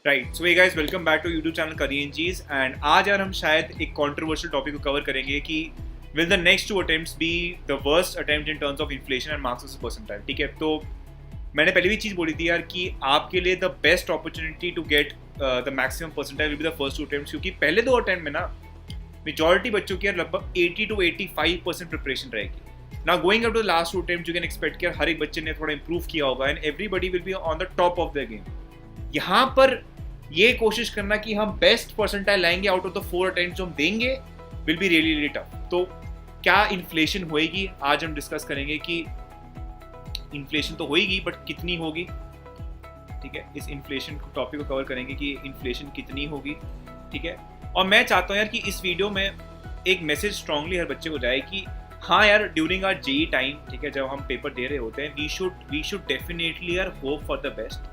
Right so hey guys welcome back to YouTube channel करियंजीज and आज यार हम शायद एक कंट्रोवर्शियल टॉपिक को कवर करेंगे कि will the next two attempts be the worst attempt in terms of inflation and marks percentile. ठीक है, तो मैंने पहले भी चीज़ बोली थी यार कि आपके लिए the best opportunity to get the maximum percentile will be the first two attempts, क्योंकि पहले दो अटेम्प्ट में ना मेजॉरिटी बच्चों की यार लगभग 80 to 85% प्रिपरेशन रहेगी। ना going up to the last two attempt you can expect कि हर एक बच्चे ने थोड़ा इंप्रूव किया होगा and everybody will be on the top of the game. यहाँ पर ये कोशिश करना कि हम बेस्ट परसेंटाइल लाएंगे आउट ऑफ द 4 अटेम्प्ट्स जो हम देंगे will be really really tough. तो क्या इन्फ्लेशन होएगी, आज हम डिस्कस करेंगे कि इन्फ्लेशन तो होएगी बट कितनी होगी। ठीक है, इस इन्फ्लेशन टॉपिक को कवर करेंगे कि इन्फ्लेशन कितनी होगी। ठीक है, और मैं चाहता हूँ यार कि इस वीडियो में एक मैसेज स्ट्रांगली हर बच्चे को जाए कि हाँ यार ड्यूरिंग आवर जेई टाइम, ठीक है, जब हम पेपर दे रहे होते हैं वी शुड डेफिनेटली यार hope for the best,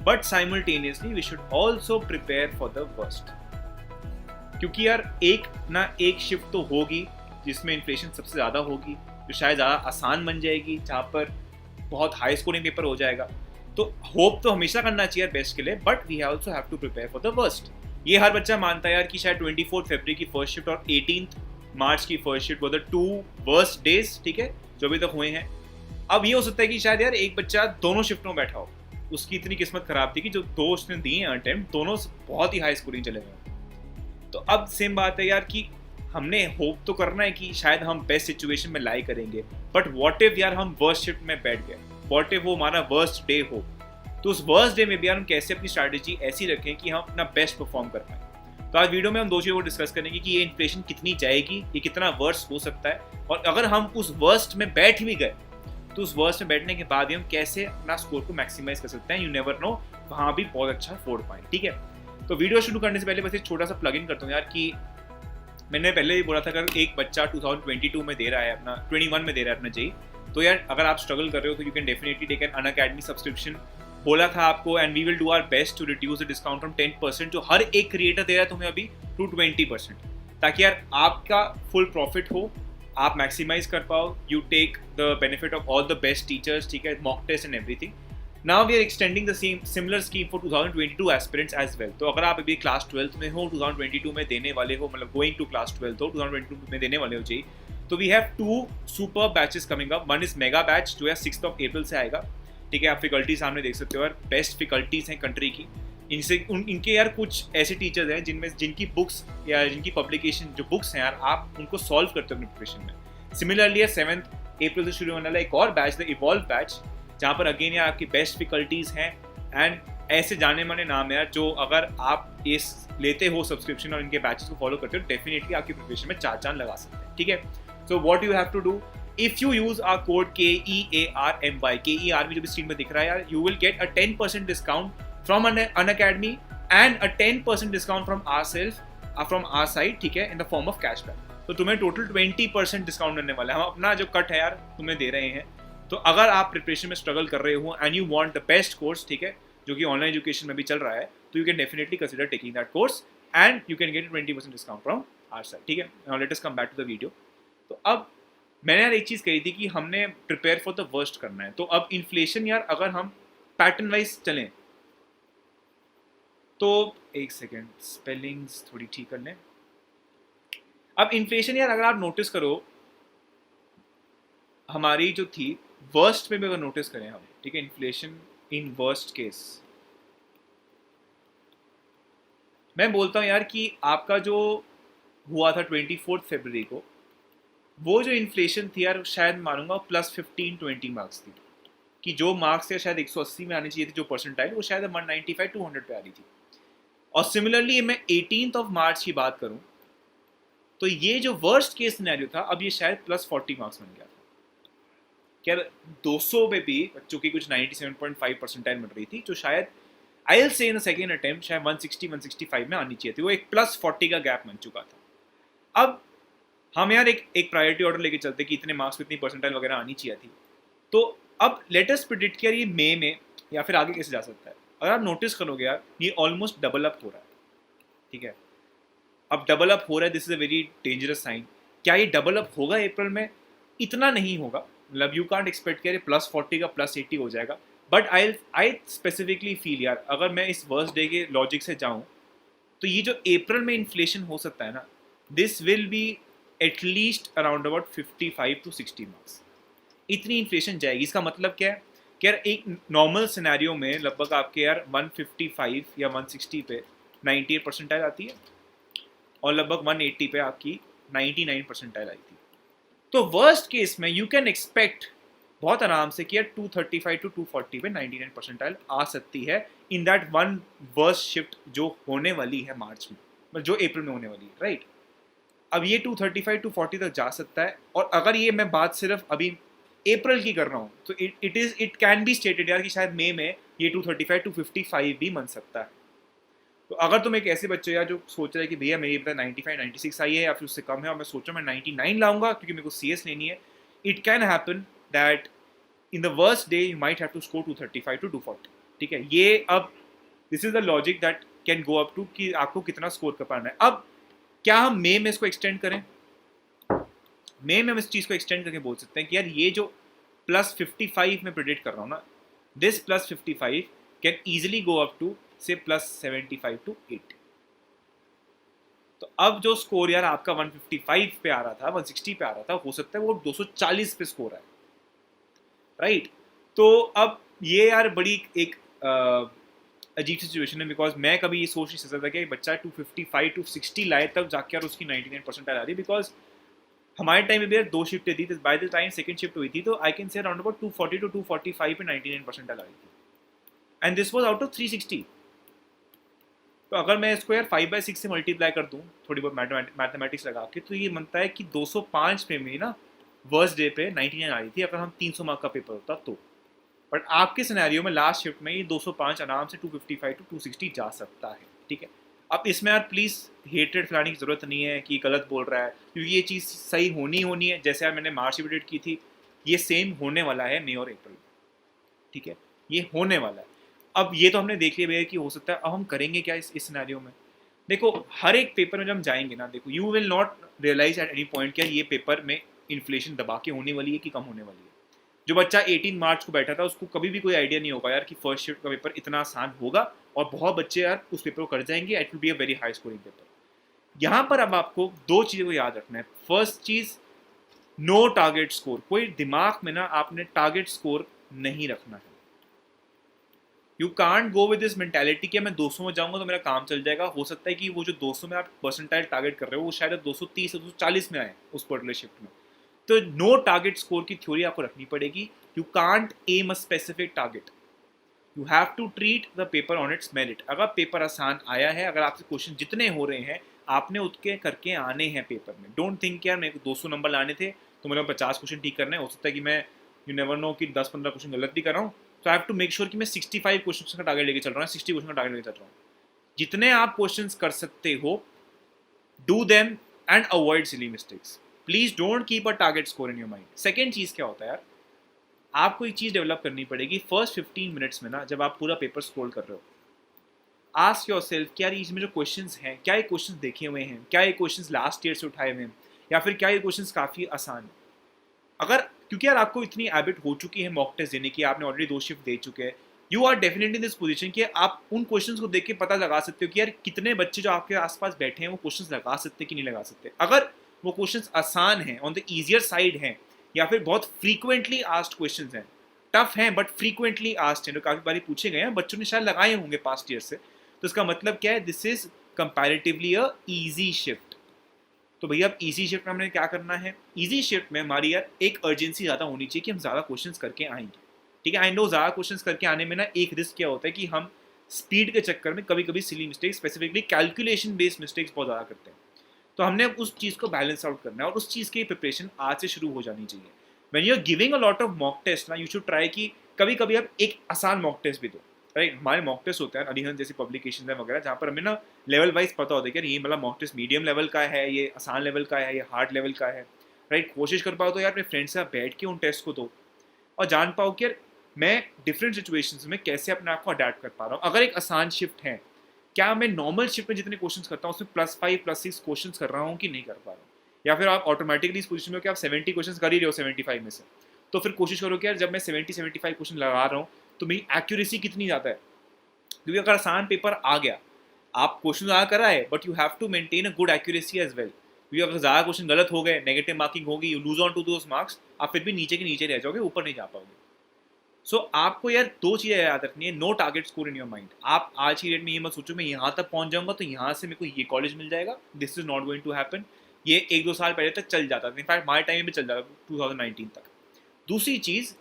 but simultaneously we should also prepare for the worst. क्योंकि यार एक ना एक शिफ्ट तो होगी जिसमें इन्फ्लेशन सबसे ज़्यादा होगी, जो शायद ज़्यादा आसान बन जाएगी, जहाँ पर बहुत हाई स्कोरिंग पेपर हो जाएगा। तो होप तो हमेशा करना चाहिए बेस्ट के लिए, but we also have to prepare for the worst. ये हर बच्चा मानता है यार कि शायद 24 फरवरी की फर्स्ट शिफ्ट और 18 मार्च की फर्स्ट शिफ्ट वो द 2 वर्स्ट डेज, ठीक है, जो अभी तक हुए हैं। अब ये हो सकता है कि शायद यार एक बच्चा दोनों शिफ्टों में बैठा हो, उसकी इतनी किस्मत खराब थी कि जो दो उसने दिए हैं अटेम्प्ट दोनों बहुत ही हाई स्कोरिंग चले गए। तो अब सेम बात है यार कि हमने होप तो करना है कि शायद हम बेस्ट सिचुएशन में लाई करेंगे, बट व्हाट इफ यार हम वर्स्ट शिफ्ट में बैठ गए, व्हाट इफ वो हमारा वर्स्ट डे हो, तो उस वर्स्ट डे में भी यार हम कैसे अपनी स्ट्रैटेजी ऐसी रखें कि हम अपना बेस्ट परफॉर्म कर पाएँ। तो आज वीडियो में हम दो चीज़ों को डिस्कस करेंगे कि ये इन्फ्लेशन कितनी जाएगी, ये कितना वर्स्ट हो सकता है, और अगर हम उस वर्स्ट में बैठ भी गए तो उस वर्स्ट में बैठने के बाद ही हम कैसे अपना स्कोर को मैक्सिमाइज कर सकते हैं। यू नेवर नो, वहाँ भी बहुत अच्छा फोड़ पाएँ। ठीक है, तो वीडियो शुरू करने से पहले बस एक छोटा सा प्लग इन करता हूँ यार कि मैंने पहले भी बोला था अगर एक बच्चा 2022 में दे रहा है अपना 21 में दे रहा है अपना जेई, तो यार अगर आप स्ट्रगल कर रहे हो तो you can definitely take an Unacademy subscription. बोला था आपको, and we will do our best to reduce the discount from 10% जो हर एक क्रिएटर दे रहा है तुम्हें अभी टू 20%, ताकि यार आपका फुल प्रॉफिट हो, आप मैक्सिमाइज कर पाओ, you take the benefit of all the best teachers, ठीक है, mock test and everything. Now we are extending the same similar scheme for 2022 aspirants as well. तो अगर आप अभी क्लास 12th में हो, 2022 में देने वाले हो, मतलब गोइंग टू क्लास 12th हो, 2022 में देने वाले हो जेई, तो we have 2 super batches coming up. One is mega batch जो है 6 अप्रैल से आएगा। ठीक है, आप फैकल्टी सामने देख सकते हो यार, बेस्ट फैकल्टीज हैं कंट्री की। इनके यार कुछ ऐसे टीचर्स हैं जिनकी बुक्स या जिनकी पब्लिकेशन जो बुक्स हैं यार, आप उनको सॉल्व करते हो अपनी प्रिपरेशन में। सिमिलरली 7 अप्रैल से शुरू होने वाला एक और बैच, द इवॉल्व बैच, जहाँ पर अगेन यार आपकी बेस्ट फैकल्टीज हैं एंड ऐसे जाने माने नाम है यार, जो अगर आप इस लेते हो सब्सक्रिप्शन और इनके बैचेस को फॉलो करते हो डेफिनेटली आपकी प्रिपरेशन में चार चांद लगा सकते हैं। ठीक है, so what you have to do, if you use our code KEARMY, KEARMY जो भी स्क्रीन में दिख रहा है यार, you will get a 10% discount from Unacademy and a 10% discount from our side, ठीक है, in the form of cashback. तो तुम्हें टोटल 20% डिस्काउंट मिलने वाला है। हम अपना जो कट है यार तुम्हें दे रहे हैं। तो अगर आप प्रिपरेशन में स्ट्रगल कर रहे हो and you want the best course, ठीक है, जो कि ऑनलाइन एजुकेशन में भी चल रहा है, तो you can definitely consider taking that course and you can get 20% discount from our side. ठीक है, now let us come back to the video. तो अब मैंने यार एक चीज़ कही थी कि हमने प्रिपेयर फॉर द वर्स्ट करना है। तो अब इन्फ्लेशन यार अगर हम पैटर्न वाइज चलें, तो एक सेकेंड स्पेलिंग्स थोड़ी ठीक कर लें। अब इन्फ्लेशन यार अगर आप नोटिस करो, हमारी जो थी वर्स्ट में भी अगर नोटिस करें हम, ठीक है, इन्फ्लेशन इन वर्स्ट केस, मैं बोलता हूँ यार कि आपका जो हुआ था 24 फरवरी को, वो जो इन्फ्लेशन थी यार शायद मानूंगा +15-20 मार्क्स थी, कि जो मार्क्स शायद 180 में आनी चाहिए थी जो परसेंटाइल, वो शायद 195-200 पे आ रही थी। और सिमिलरली मैं 18 मार्च की बात करूं तो ये जो वर्स्ट केस सिनेरियो था, अब ये शायद +40 मार्क्स बन गया था। क्या 200 में भी बच्चों की कुछ 97.5 परसेंटाइल मिल रही थी, जो शायद I will say in second attempt शायद 160-165 में आनी चाहिए थी। वो एक +40 का गैप बन चुका था। अब हम यार एक प्रायोरिटी ऑर्डर लेके चलते कि इतने मार्क्स में इतनी परसेंटाइल वगैरह आनी चाहिए थी। तो अब लेटेस्ट प्रिडिक्ट किया ये मई में या फिर आगे कैसे जा सकता है। अगर आप नोटिस करोगे यार, ये ऑलमोस्ट डबल अप हो रहा है। ठीक है, अब डबल अप हो रहा है, this is a very dangerous sign. क्या ये डबल अप होगा अप्रैल में? इतना नहीं होगा, मतलब यू कांट एक्सपेक्ट कि +40 का +80 हो जाएगा, बट आई स्पेसिफिकली फील यार, अगर मैं इस वर्स्ट डे के लॉजिक से जाऊँ तो ये जो अप्रैल में इन्फ्लेशन हो सकता है ना, this will be at least around about 55 to 60 marks. इतनी इन्फ्लेशन जाएगी। इसका मतलब क्या है कि यार एक नॉर्मल सिनेरियो में लगभग आपके यार 155 या 160 पे 98 परसेंटाइल आती है और लगभग 180 पे आपकी 99 परसेंटाइल आई थी। तो वर्स्ट केस में यू कैन एक्सपेक्ट बहुत आराम से कि यार 235 to 240 पे 99 परसेंटाइल आ सकती है in that one worst shift जो होने वाली है मार्च में, जो अप्रैल में होने वाली है, राइट। अब ये 235 to 40 तक जा सकता है। और अगर ये मैं बात सिर्फ अभी अप्रैल की कर रहा हूँ तो इट कैन बी स्टेटेड यार कि शायद मई में ये 235 to 55 भी बन सकता है। तो अगर तुम एक ऐसे बच्चे यार जो सोच रहे हैं कि भैया मेरी पता 95 96 आई है या फिर उससे कम है और मैं सोच रहा हूँ मैं 99 लाऊंगा क्योंकि मेरे को CS लेनी है, it can happen that in the worst day you might have to score 235 to 240। ठीक है, ये अब this is the logic that can go up to कि आपको कितना स्कोर कर पाना है। अब क्या हम मई में इसको एक्सटेंड करें? मई में हम इस चीज़ को एक्सटेंड करके बोल सकते हैं कि यार ये जो +55 में प्रेडिक्ट कर रहा हूँ ना, this +55 can easily go up to say +75 to 80। तो अब जो स्कोर यार आपका 155 पे आ रहा था, 160 पे आ रहा था, हो सकता है वो 240 पे स्कोर है, राइट। तो अब ये यार बड़ी एक अजीब सिचुएशन है, बिकॉज मैं कभी ये सोच नहीं सकता था कि बच्चा 255 to 60 लाए तब जाके यार उसकी 99 परसेंटाइल आ रही, बिकॉज हमारे टाइम में भी यार 2 शिफ्टें थी, by the time second shift हुई थी तो I can say around about 240 to 245 पे 99 परसेंटाइल आ रही थी and this was out of 360। तो अगर मैं इसको यार 5/6 से मल्टीप्लाई कर दूँ थोड़ी बहुत मैथमेटिक्स लगा के, तो ये बनता है कि 205 पे मेरी ना वर्स्ट डे पे 99 आ रही थी अगर हम 300 मार्क का पेपर होता तो। बट आपके सिनेरियो में लास्ट शिफ्ट में ये 205 आराम से 255 to 260 जा सकता है, ठीक है। अब इसमें यार प्लीज़ हेटेड फैलाने की ज़रूरत नहीं है कि गलत बोल रहा है, क्योंकि ये चीज़ सही होनी है। जैसे यार मैंने मार्च में की थी, ये सेम होने वाला है मई और अप्रैल में, ठीक है, ये होने वाला है। अब ये तो हमने देख लिया भैया कि हो सकता है। अब हम करेंगे क्या इस सिनेरियो में? देखो हर एक पेपर में जब हम जाएंगे ना, देखो you will not realize at any point क्या ये पेपर में इन्फ्लेशन दबा के होने वाली है कि कम होने वाली है। जो बच्चा 18 मार्च को बैठा था उसको कभी भी कोई आइडिया नहीं होगा यार कि फर्स्ट शिफ्ट का पेपर इतना आसान होगा, और बहुत बच्चे यार उस पेपर को कर जाएंगे, it will be a very high scoring paper. यहाँ पर अब आपको 2 चीज़ों को याद रखना है। फर्स्ट चीज़, नो टारगेट स्कोर। कोई दिमाग में ना आपने टारगेट स्कोर नहीं रखना है। You can't go with this mentality कि मैं 200 में जाऊंगा तो मेरा काम चल जाएगा। हो सकता है कि वो जो 200 में आप परसेंटाइल टारगेट कर रहे हो वो शायद 230 या 240 में आए उस पर्टिकुलर शिफ्ट में। तो नो टारगेट स्कोर की थ्योरी आपको रखनी पड़ेगी। You can't aim a specific target, you have to treat the paper on its merit. अगर पेपर आसान आया है, अगर आपसे क्वेश्चन जितने हो रहे हैं आपने उतने करके आने हैं पेपर में। डोंट थिंक यार मेरे को 200 नंबर लाने थे तो मेरे 50 क्वेश्चन ठीक करना है। हो सकता है कि मैं, यू नेवर नो, कि 10-15 क्वेश्चन गलत भी कर रहा हूँ। तो I have to make sure कि मैं 65 क्वेश्चन का टारगेट लेके चल रहा हूँ, 60 क्वेश्चन का टारगेट लेके चल रहा हूँ। जितने आप क्वेश्चन कर सकते हो, do them and avoid silly mistakes. Please don't keep a target score in your mind. Second चीज़ क्या होता है यार, आपको एक चीज़ डेवलप करनी पड़ेगी। फर्स्ट 15 मिनट्स में ना, जब आप पूरा पेपर स्क्रॉल कर रहे हो, आस्क योरसेल्फ कि यार इसमें जो क्वेश्चंस हैं, क्या ये क्वेश्चंस देखे हुए हैं, क्या ये क्वेश्चंस लास्ट ईयर से उठाए हुए हैं, या फिर क्या ये क्वेश्चंस काफ़ी आसान है। अगर, क्योंकि यार आपको इतनी हैबिट हो चुकी है मॉक टेस्ट देने की, आपने ऑलरेडी 2 शिफ्ट दे चुके हैं, you are definitely in this position कि आप उन क्वेश्चंस को देख के पता लगा सकते हो कि यार कितने बच्चे जो आपके आसपास बैठे हैं वो क्वेश्चंस लगा सकते कि नहीं लगा सकते। अगर वो क्वेश्चंस आसान हैं, ऑन द ईजियर साइड हैं, या फिर बहुत फ्रीक्वेंटली आस्क्ड क्वेश्चंस हैं, टफ हैं बट फ्रीक्वेंटली आस्क्ड हैं, जो काफ़ी बारी पूछे गए हैं, बच्चों ने शायद लगाए होंगे पास्ट ईयर से, तो इसका मतलब क्या है, this is comparatively a easy shift. तो भैया अब ईजी शिफ्ट में हमने क्या करना है? ईजी शिफ्ट में हमारी यार एक अर्जेंसी ज़्यादा होनी चाहिए कि हम ज़्यादा क्वेश्चंस करके आएंगे, ठीक है। आई नो ज़्यादा क्वेश्चंस करके आने में ना एक रिस्क क्या होता है कि हम स्पीड के चक्कर में कभी कभी silly mistakes, specifically calculation based mistakes बहुत ज़्यादा करते हैं। तो हमने अब उस चीज़ को बैलेंस आउट करना है और उस चीज़ की प्रिपरेशन आज से शुरू हो जानी चाहिए। When you are giving a lot of mock test ना, यू शुड ट्राई कि कभी कभी आप एक आसान मॉक टेस्ट भी दो, राइट। हमारे मॉक टेस्ट होते हैं अरिहंत जैसी पब्लिकेशन है वगैरह, जहाँ पर हमें ना लेवल वाइज पता होता है कि ये मतलब मॉक टेस्ट मीडियम लेवल का है, ये आसान लेवल का है, ये हार्ड लेवल का है, राइट। कोशिश कर पाओ तो यार अपने फ्रेंड्स से बैठ के उन टेस्ट को दो और जान पाओ कि यार मैं डिफरेंट सिचुएशंस में कैसे अपने आप को अडेप्ट कर पा रहा हूँ। अगर एक आसान शिफ्ट है, क्या मैं नॉर्मल शिफ्ट में जितने क्वेश्चंस करता हूँ उसमें +5 +6 क्वेश्चंस कर रहा हूँ कि नहीं कर पा रहा हूँ, या फिर आप ऑटोमेटिकली इस पोजीशन में कि आप 70 क्वेश्चंस कर ही रहे हो 75 में से, तो फिर कोशिश करो कि यार जब मैं 70-75 क्वेश्चन लगा रहा हूँ तो मेरी एक्यूरेसी कितनी ज़्यादा है, क्योंकि अगर आसान पेपर आ गया, आप क्वेश्चन ज़्यादा करा है but you have to maintain a good accuracy as well, क्योंकि अगर ज़्यादा क्वेश्चन गलत हो गए, नेगेटिव मार्किंग होगी, you lose on to those marks, आप फिर भी नीचे के नीचे रह जाओगे, ऊपर नहीं जा पाओगे। सो आपको यार दो चीज़ें याद रखनी है, no target score in your mind. आप आज की डेट में ये मत सोचो मैं यहाँ तक पहुँच जाऊँगा तो यहाँ से मेरे को ये कॉलेज मिल जाएगा, this is not going to happen. ये 1-2 साल पहले तक चल जाता था, इनफैक्ट हमारे टाइम में भी चल जाता था 2019 तक। दूसरी चीज़,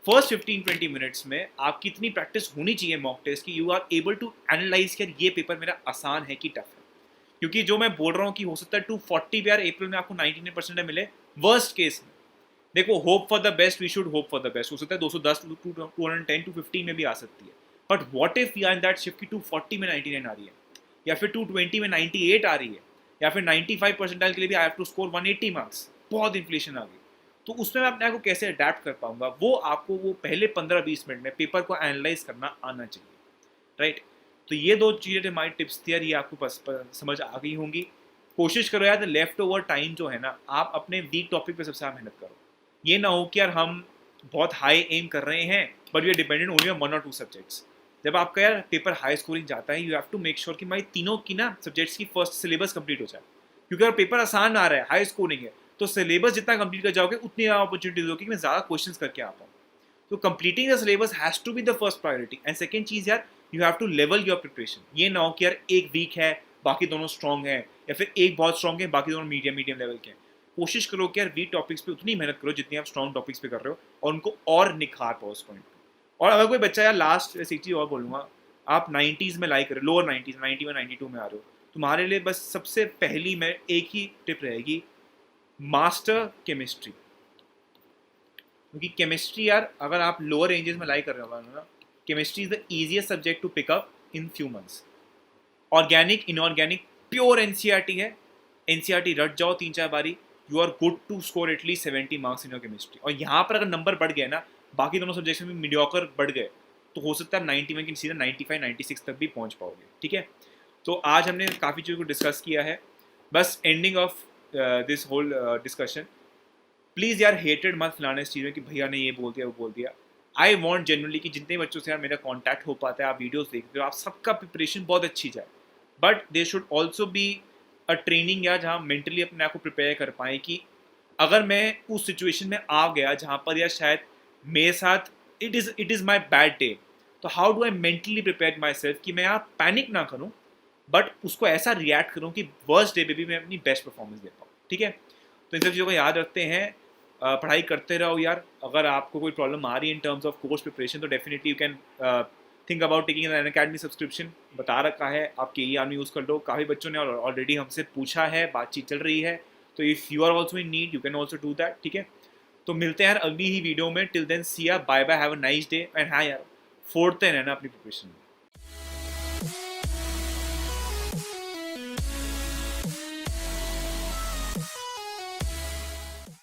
फर्स्ट 15-20 मिनट्स में आपकी इतनी प्रैक्टिस होनी चाहिए मॉक टेस्ट की, you are able to analyze कि ये पेपर मेरा आसान है कि टफ है। क्योंकि जो मैं बोल रहा हूँ कि हो सकता है 240 भी यार अप्रैल में आपको 99% मिले, वर्स्ट केस में। देखो, hope for the best, we should hope for the best, हो सकता है 210 210 215 में भी आ सकती है, but what if we are in that shift की 240 में 99 आ रही है, या फिर 220 में 98 आ रही है, या फिर 95 परसेंटाइल के लिए भी I have to score 180 marks, बहुत इन्फ्लेशन आ गई, तो उसमें मैं अपने आप को कैसे अडेप्ट कर पाऊंगा, वो आपको वो पहले 15-20 मिनट में पेपर को एनालाइज करना आना चाहिए, राइट। तो ये दो चीज़ें हमारी टिप्स थी यार, ये आपको समझ आ गई होंगी। कोशिश करो यार, लेफ्ट ओवर टाइम जो है ना, आप अपने वीक टॉपिक पे सबसे ज़्यादा मेहनत करो। ये ना हो कि यार हम बहुत हाई एम कर रहे हैं but we are dependent only on 1 और 2 सब्जेक्ट्स। जब आपका यार पेपर हाई स्कोरिंग जाता है, you have to make sure कि हमारी तीनों की ना सब्जेक्ट्स की फर्स्ट सिलेबस कंप्लीट हो जाए, क्योंकि अगर पेपर आसान आ रहा है, हाई स्कोरिंग है, तो सिलेबस जितना कंप्लीट कर जाओगे उतनी ज़्यादा अपॉर्चुनिटीज होगी कि मैं ज़्यादा क्वेश्चंस करके आ पाऊँ। तो completing the syllabus has to be the first priority. And second चीज़ यार, you have to level your preparation. ये ना हो कि यार एक वीक है बाकी दोनों स्ट्रॉन्ग है, या फिर एक बहुत स्ट्रॉन्ग है बाकी दोनों मीडियम लेवल के हैं। कोशिश करो कि यार वीक टॉपिक्स पे उतनी मेहनत करो जितनी आप स्ट्रॉन्ग टॉपिक्स पे कर रहे हो, और उनको और निखार पाओ उस पॉइंट पे। और अगर कोई बच्चा यार, लास्ट एक चीज़ और बोलूँगा, आप 90s में लाइक करें, लोअर 90s 90 में 92 में आ रहे हो, तुम्हारे लिए बस सबसे पहली मैं एक ही टिप रहेगी, मास्टर केमिस्ट्री। क्योंकि केमिस्ट्री यार, अगर आप लोअर रेंजेस में लाइक कर रहे हो ना, chemistry is the easiest subject to pick up in few months. Organic, inorganic, pure NCERT है, एनसीईआरटी रट जाओ 3-4 बारी, you are good to score at least 70 marks in your chemistry. और यहाँ पर अगर नंबर बढ़ गया ना, बाकी दोनों सब्जेक्ट्स में मीडियोकर बढ़ गए, तो हो सकता है 90 में कि सीधा 95-96 तक भी पहुँच पाओगे, ठीक है। तो आज हमने काफ़ी चीज़ों को डिस्कस किया है। बस ending of this whole discussion, please यार हेटेड मत फैलाना इस चीज़ में कि भैया ने ये बोल दिया वो बोल दिया। आई वॉन्ट जनरली कि जितने बच्चों से यार मेरा कॉन्टैक्ट हो पाता है, आप वीडियोस देखते हो, आप सबका प्रिपरेशन बहुत अच्छी जाए, but they should also be a training यार, जहाँ मेंटली अपने आप को प्रिपेयर कर पाएँ कि अगर मैं उस सिचुएशन में आ गया जहाँ पर यार शायद मेरे साथ it is my bad day, तो how do I mentally prepare myself कि मैं यहाँ पैनिक ना करूँ, बट उसको ऐसा रिएक्ट करूँ कि वर्स्ट डे पे भी मैं अपनी बेस्ट परफॉर्मेंस दे पाऊँ, ठीक है। तो इन सब चीज़ों को याद रखते हैं, पढ़ाई करते रहो यार। अगर आपको कोई प्रॉब्लम आ रही है in terms of course preparation, तो definitely you can think about taking an academy subscription, बता रखा है, आप के आर्मी यूज़ कर लो। काफ़ी बच्चों ने ऑलरेडी हमसे पूछा है, बातचीत चल रही है, तो if you are also in need, you can also do that, ठीक है। तो मिलते हैं यार अगली ही वीडियो में, till then see ya bye bye, have a nice day, and हाँ यार फोड़ते रहना अपनी प्रिपरेशन में।